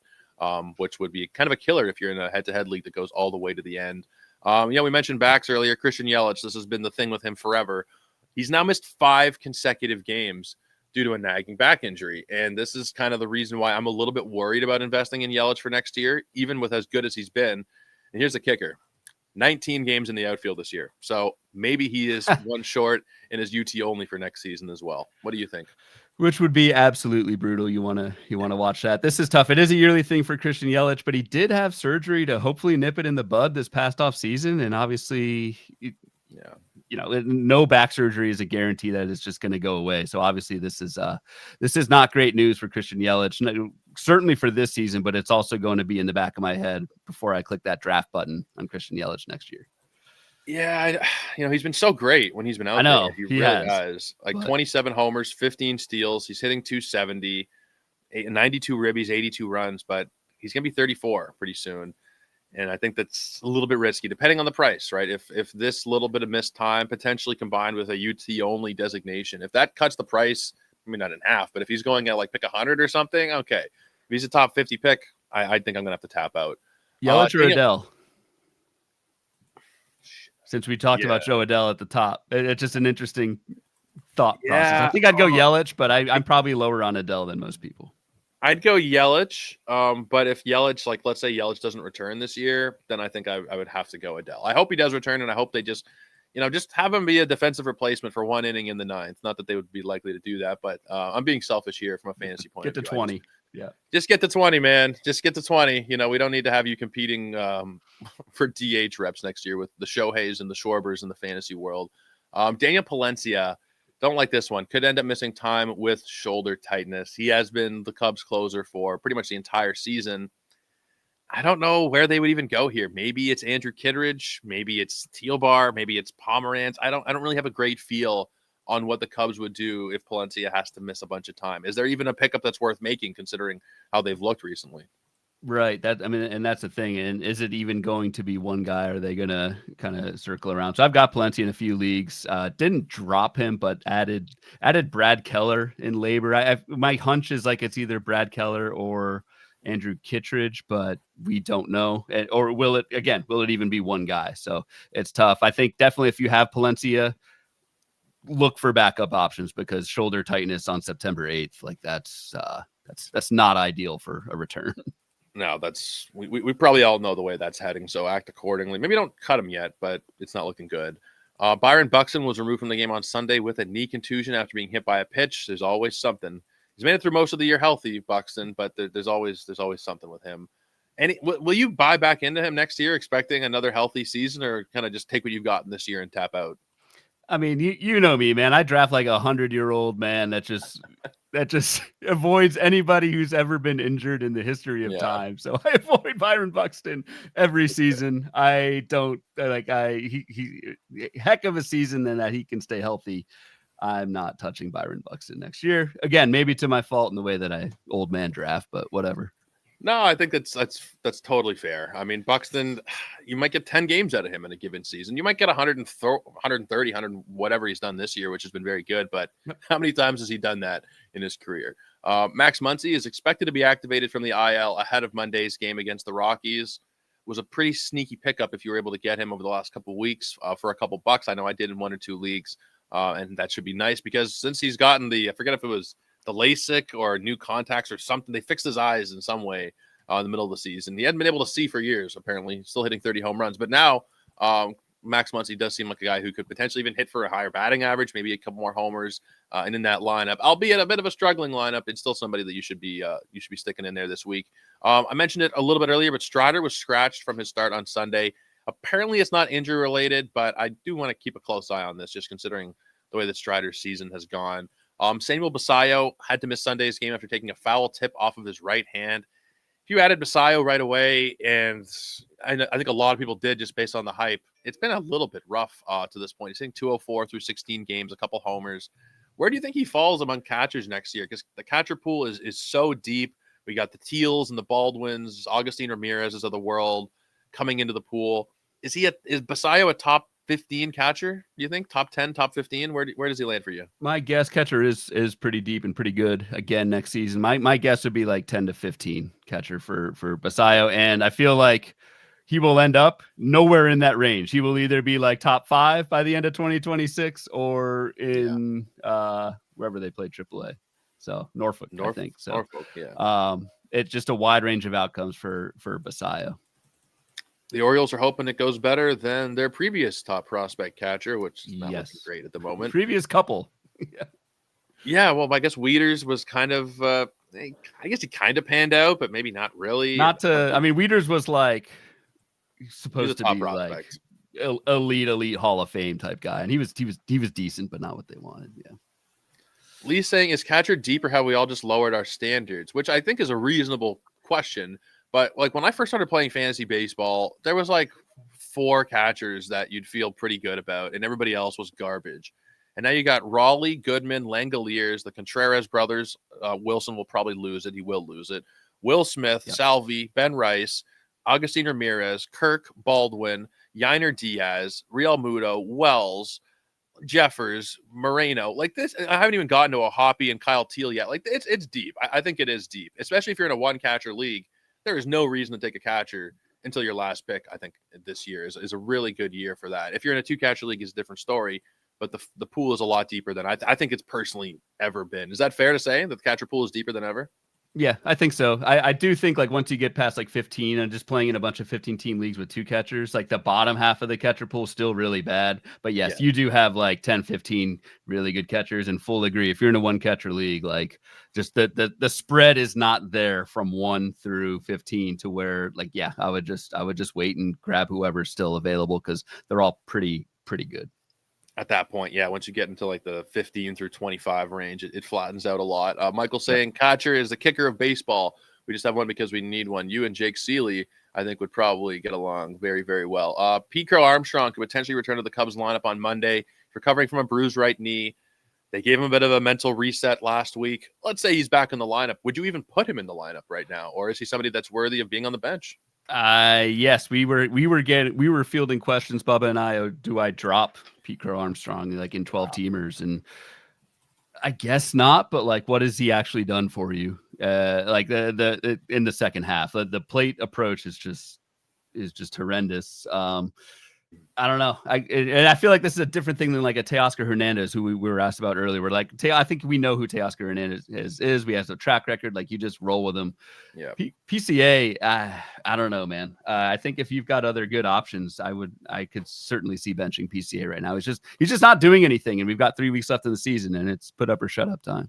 Which would be kind of a killer if you're in a head-to-head league that goes all the way to the end. We mentioned backs earlier. Christian Yelich, this has been the thing with him forever. He's now missed 5 consecutive games due to a nagging back injury, and this is kind of the reason why I'm a little bit worried about investing in Yelich for next year, even with as good as he's been. And here's the kicker. 19 games in the outfield this year. So maybe he is one short and is UT only for next season as well. What do you think? Which would be absolutely brutal. You want to watch that. This is tough. It is a yearly thing for Christian Yelich, but he did have surgery to hopefully nip it in the bud this past off season. And obviously, no back surgery is a guarantee that it's just going to go away. So obviously this is not great news for Christian Yelich, certainly for this season, but it's also going to be in the back of my head before I click that draft button on Christian Yelich next year. Yeah, he's been so great when he's been out I know, there. He really has. Like 27 homers, 15 steals. He's hitting 270, 92 ribbies, 82 runs, but he's going to be 34 pretty soon. And I think that's a little bit risky, depending on the price, right? If this little bit of missed time potentially combined with a UT-only designation, if that cuts the price, I mean, not in half, but if he's going at like pick 100 or something, okay. If he's a top 50 pick, I think I'm going to have to tap out. Yelich or Adell? Since we talked about Joe Adell at the top, it's just an interesting thought process. I think I'd go Yelich, but I'm probably lower on Adell than most people. I'd go Yelich, but if Yelich, like let's say Yelich doesn't return this year, then I think I would have to go Adell. I hope he does return, and I hope they just have him be a defensive replacement for 1 inning in the 9th. Not that they would be likely to do that, but I'm being selfish here from a fantasy point of view. Get to 20. Just get to 20, man. Just get to 20. We don't need to have you competing for DH reps next year with the Shoheis and the Schwarbers in the fantasy world. Daniel Palencia, don't like this one. Could end up missing time with shoulder tightness. He has been the Cubs closer for pretty much the entire season. I don't know where they would even go here. Maybe it's Andrew Kittredge. Maybe it's Tealbar. Maybe it's Pomerantz. I don't really have a great feel on what the Cubs would do if Palencia has to miss a bunch of time. Is there even a pickup that's worth making considering how they've looked recently? Right. And that's the thing. And is it even going to be one guy? Or are they going to kind of circle around? So I've got Palencia in a few leagues. Didn't drop him, but added Brad Keller in labor. My hunch is like it's either Brad Keller or Andrew Kittredge, but we don't know. Or will it even be one guy? So it's tough. I think definitely if you have Palencia, look for backup options because shoulder tightness on September 8th, like that's not ideal for a return. No, we probably all know the way that's heading, so act accordingly. Maybe don't cut him yet, but it's not looking good. Byron Buxton was removed from the game on Sunday with a knee contusion after being hit by a pitch. There's always something. He's made it through most of the year healthy, Buxton, but there's always something with him. And will you buy back into him next year, expecting another healthy season, or kind of just take what you've gotten this year and tap out? I mean, you know me, man. I draft like 100-year-old man that just avoids anybody who's ever been injured in the history of time. So I avoid Byron Buxton every season. I don't he heck of a season and that he can stay healthy. I'm not touching Byron Buxton next year. Again, maybe to my fault in the way that I old man draft, but whatever. No, I think that's totally fair. I mean, Buxton, you might get 10 games out of him in a given season. You might get 130, 100, whatever he's done this year, which has been very good. But how many times has he done that in his career? Max Muncy is expected to be activated from the IL ahead of Monday's game against the Rockies. Was a pretty sneaky pickup if you were able to get him over the last couple of weeks for a couple bucks. I know I did in 1 or 2 leagues, and that should be nice because since he's gotten I forget if it was the LASIK or new contacts or something. They fixed his eyes in some way in the middle of the season. He hadn't been able to see for years, apparently, still hitting 30 home runs. But now Max Muncy does seem like a guy who could potentially even hit for a higher batting average, maybe a couple more homers, and in that lineup, albeit a bit of a struggling lineup, it's still somebody that you should be sticking in there this week. I mentioned it a little bit earlier, but Strider was scratched from his start on Sunday. Apparently, it's not injury related, but I do want to keep a close eye on this, just considering the way that Strider's season has gone. Samuel Basallo had to miss Sunday's game after taking a foul tip off of his right hand. If you added Basallo right away, and I think a lot of people did just based on the hype, it's been a little bit rough to this point. He's hitting 204 through 16 games, a couple homers. Where do you think he falls among catchers next year? Because the catcher pool is so deep. We got the Teals and the Baldwins, Augustine Ramirez's of the world coming into the pool. Is Basallo a top 15 catcher, do you think? Top 10, top 15? Where does he land for you? My guess catcher is pretty deep and pretty good again next season. My guess would be like 10 to 15 catcher for Basallo, and I feel like he will end up nowhere in that range. He will either be like top 5 by the end of 2026 or in wherever they play AAA. So Norfolk, I think. So Norfolk, yeah. It's just a wide range of outcomes for Basallo. The Orioles are hoping it goes better than their previous top prospect catcher, which is not looking great at the moment. Previous couple. Yeah, well, I guess Wieters was kind of, I guess he kind of panned out, but maybe not really. Wieters was like supposed to be prospect. Like elite Hall of Fame type guy, and he was decent, but not what they wanted. Yeah. Lee's saying, is catcher deep or have we all just lowered our standards? Which I think is a reasonable question. But like when I first started playing fantasy baseball, there was like 4 catchers that you'd feel pretty good about, and everybody else was garbage. And now you got Raleigh, Goodman, Langoliers, the Contreras brothers. Wilson will probably lose it. He will lose it. Will Smith, Salvi, Ben Rice, Augustine Ramirez, Kirk, Baldwin, Yiner Diaz, Real Muto, Wells, Jeffers, Moreno. Like this, I haven't even gotten to a Hoppy and Kyle Teal yet. Like it's deep. I think it is deep, especially if you're in a 1-catcher league. There is no reason to take a catcher until your last pick. I think this year is a really good year for that. If you're in a 2-catcher league, it's a different story, but the pool is a lot deeper than I think it's personally ever been. Is that fair to say that the catcher pool is deeper than ever? Yeah, I think so. I do think like once you get past like 15 and just playing in a bunch of 15-team leagues with 2 catchers, like the bottom half of the catcher pool is still really bad. But yes, you do have like 10, 15 really good catchers, and full agree. If you're in a 1-catcher league, like just the spread is not there from 1 through 15 to where like, yeah, I would just wait and grab whoever's still available because they're all pretty good. At that point, yeah, once you get into like the 15 through 25 range, it flattens out a lot. Michael saying catcher is the kicker of baseball. We just have one because we need one. You and Jake Seeley, I think, would probably get along very, very well. Pete Crow Armstrong could potentially return to the Cubs lineup on Monday, recovering from a bruised right knee. They gave him a bit of a mental reset last week. Let's say he's back in the lineup. Would you even put him in the lineup right now, or is he somebody that's worthy of being on the bench? Yes, we were fielding questions, Bubba and I. Do I drop Pete Crow Armstrong like in 12 teamers? And I guess not. But like, what has he actually done for you? Like the in the second half, the plate approach is just horrendous. I don't know. I feel like this is a different thing than like a Teoscar Hernandez, who we were asked about earlier. We're like, I think we know who Teoscar Hernandez is. We have a track record. Like you just roll with him. Yeah. PCA, I don't know, man. I think if you've got other good options, I could certainly see benching PCA right now. He's just not doing anything, and we've got 3 weeks left in the season, and it's put up or shut up time.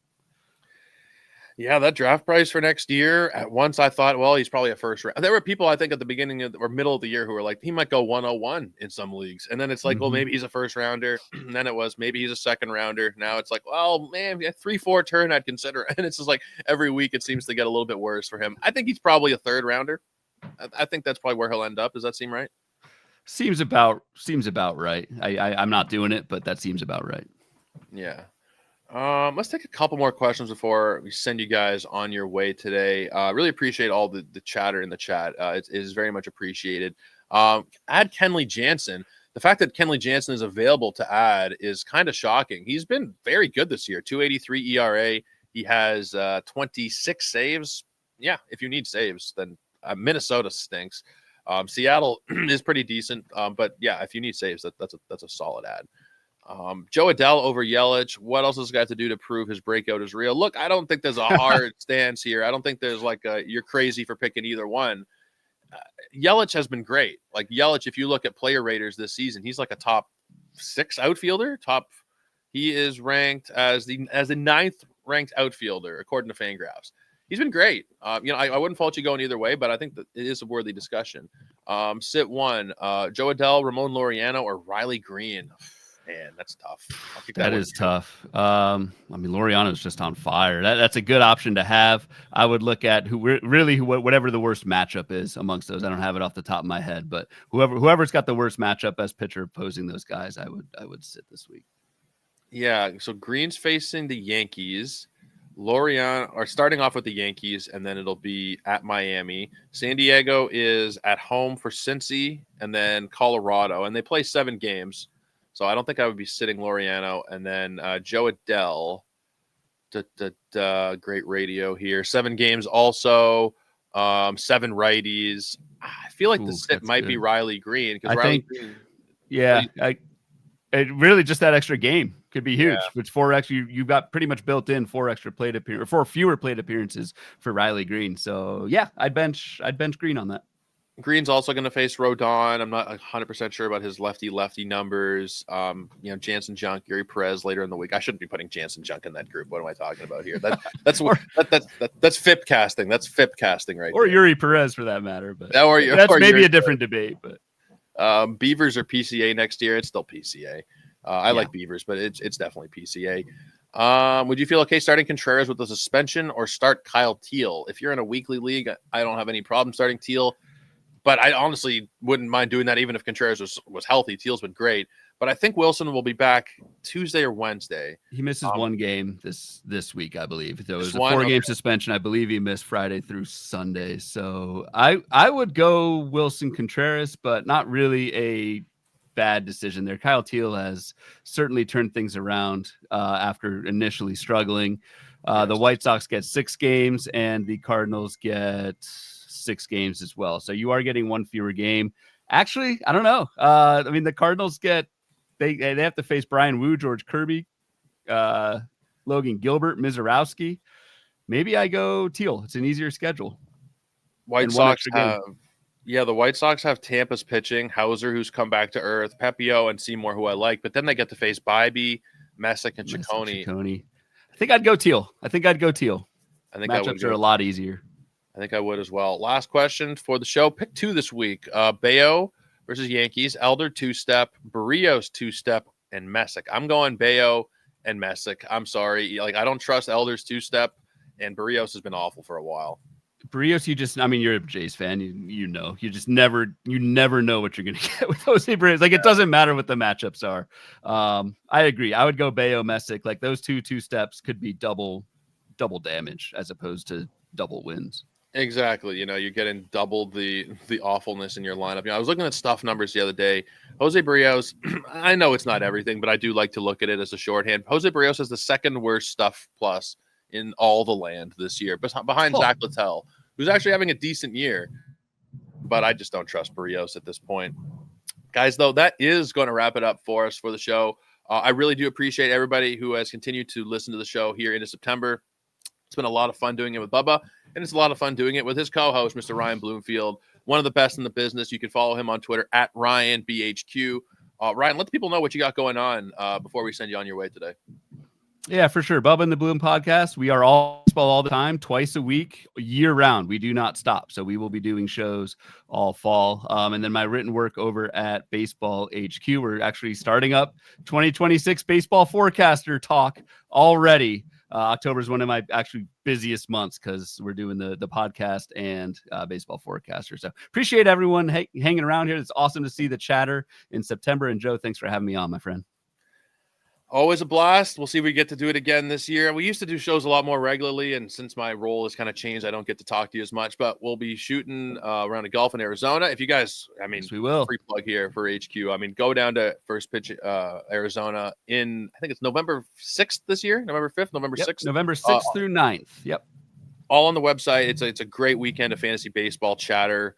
Yeah, that draft price for next year, at once I thought, well, he's probably a first round. There were people, I think, at the beginning or middle of the year who were like, he might go 101 in some leagues. And then it's like, well, maybe he's a first rounder. And then it was, maybe he's a second rounder. Now it's like, well, man, 3-4 turn, I'd consider. And it's just like every week it seems to get a little bit worse for him. I think he's probably a third rounder. I think that's probably where he'll end up. Does that seem right? Seems about right. I'm not doing it, but that seems about right. Yeah. Let's take a couple more questions before we send you guys on your way today. Really appreciate all the chatter in the chat. It is very much appreciated. Add Kenley Jansen. The fact that Kenley Jansen is available to add is kind of shocking. He's been very good this year. 2.83 ERA. He has 26 saves. Yeah, if you need saves, then Minnesota stinks. Seattle is pretty decent. But yeah, if you need saves, that's a solid add. Joe Adell over Yelich. What else does this guy have to do to prove his breakout is real? Look, I don't think there's a hard stance here. I don't think there's like you're crazy for picking either one. Yelich has been great. Like Yelich, if you look at player raters this season, he's like a top 6 outfielder. He is ranked as the 9th ranked outfielder according to Fangraphs. He's been great. I wouldn't fault you going either way, but I think that it is a worthy discussion. Sit one, Joe Adell, Ramon Laureano, or Riley Greene. Man, that's tough. That is tough. Laureano's just on fire. That's a good option to have. I would look at whatever the worst matchup is amongst those. I don't have it off the top of my head, but whoever's got the worst matchup as pitcher opposing those guys, I would sit this week. Yeah. So Green's facing the Yankees. Laureano are starting off with the Yankees, and then it'll be at Miami. San Diego is at home for Cincy, and then Colorado, and they play 7 games. So I don't think I would be sitting Laureano. And then Joe Adell, great radio here. 7 games also, 7 righties. I feel like the sit might be Riley Greene. It really just that extra game could be huge. Which 4 extra, you've got pretty much built in 4 extra plate appearances, 4 fewer plate appearances for Riley Greene. So yeah, I'd bench Greene on that. Green's also going to face Rodon. I'm not 100% sure about his lefty numbers. Jansen Junk, Yuri Perez later in the week. I shouldn't be putting Jansen Junk in that group. What am I talking about here? That's FIP casting. That's FIP casting right or there. Yuri Perez for that matter. But that's maybe a different debate. But Beavers are PCA next year. It's still PCA. I like Beavers, but it's definitely PCA. Would you feel okay starting Contreras with the suspension or start Kyle Teal? If you're in a weekly league, I don't have any problem starting Teal. But I honestly wouldn't mind doing that even if Contreras was healthy. Teal's been great. But I think Wilson will be back Tuesday or Wednesday. He misses 1 game this week, I believe. There was a 4-game suspension. I believe he missed Friday through Sunday. So I would go Wilson Contreras, but not really a bad decision there. Kyle Teal has certainly turned things around after initially struggling. The White Sox get 6 games and the Cardinals get 6 games as well. So you are getting 1 fewer game. Actually, I don't know. The Cardinals they have to face Brian Wu, George Kirby, Logan Gilbert, Misiorowski. Maybe I go Teal. It's an easier schedule. The White Sox have Tampa's pitching, Hauser, who's come back to earth, Pepio and Seymour, who I like, but then they get to face Bybee, Messick, and Ciccone. I think I'd go Teal. I think matchups are a lot easier. I think I would as well. Last question for the show. Pick 2 this week. Bayo versus Yankees. Elder 2-step. Barrios 2-step. And Messick. I'm going Bayo and Messick. I'm sorry. I don't trust Elder's 2-step. And Barrios has been awful for a while. Barrios, you're a Jays fan. You never know what you're going to get with Jose Barrios. It doesn't matter what the matchups are. I agree. I would go Bayo, Messick. Those 2-steps could be double damage as opposed to double wins. Exactly. You're getting double the awfulness in your lineup. I was looking at stuff numbers the other day. Jose Barrios, I know it's not everything, but I do like to look at it as a shorthand. Jose Barrios has the 2nd worst stuff plus in all the land this year, behind Zach Littell, who's actually having a decent year. But I just don't trust Barrios at this point. Guys, though, that is going to wrap it up for us for the show. I really do appreciate everybody who has continued to listen to the show here into September. It's been a lot of fun doing it with Bubba, and it's a lot of fun doing it with his co-host, Mr. Ryan Bloomfield, one of the best in the business. You can follow him on Twitter at RyanBHQ. Ryan, let the people know what you got going on before we send you on your way today. Yeah, for sure. Bubba and the Bloom podcast. We are all baseball all the time, twice a week, year round. We do not stop. So we will be doing shows all fall. And then my written work over at Baseball HQ. We're actually starting up 2026 baseball forecaster talk already. October is one of my actually busiest months because we're doing the podcast and baseball forecaster. So appreciate everyone hanging around here. It's awesome to see the chatter in September. And Joe, thanks for having me on, my friend. Always a blast. We'll see if we get to do it again this year. We used to do shows a lot more regularly, and since my role has kind of changed, I don't get to talk to you as much, but we'll be shooting around a golf in Arizona. If you guys, Yes, we will. Free plug here for HQ. Go down to First Pitch Arizona in, I think it's November 6th this year, November 5th, November 6th. November 6th through 9th. Yep. All on the website. It's a great weekend of fantasy baseball chatter,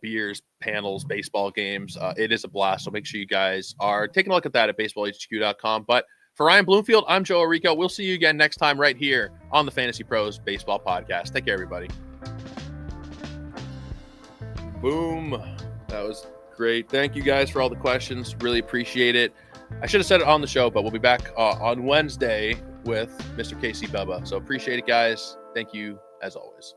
beers, panels, baseball games. It is a blast. So make sure you guys are taking a look at that at baseballhq.com. But for Ryan Bloomfield, I'm Joe Arrico. We'll see you again next time right here on the Fantasy Pros Baseball Podcast. Take care, everybody. Boom. That was great. Thank you guys for all the questions. Really appreciate it. I should have said it on the show, but we'll be back on Wednesday with Mr. KC Bubba. So appreciate it, guys. Thank you as always.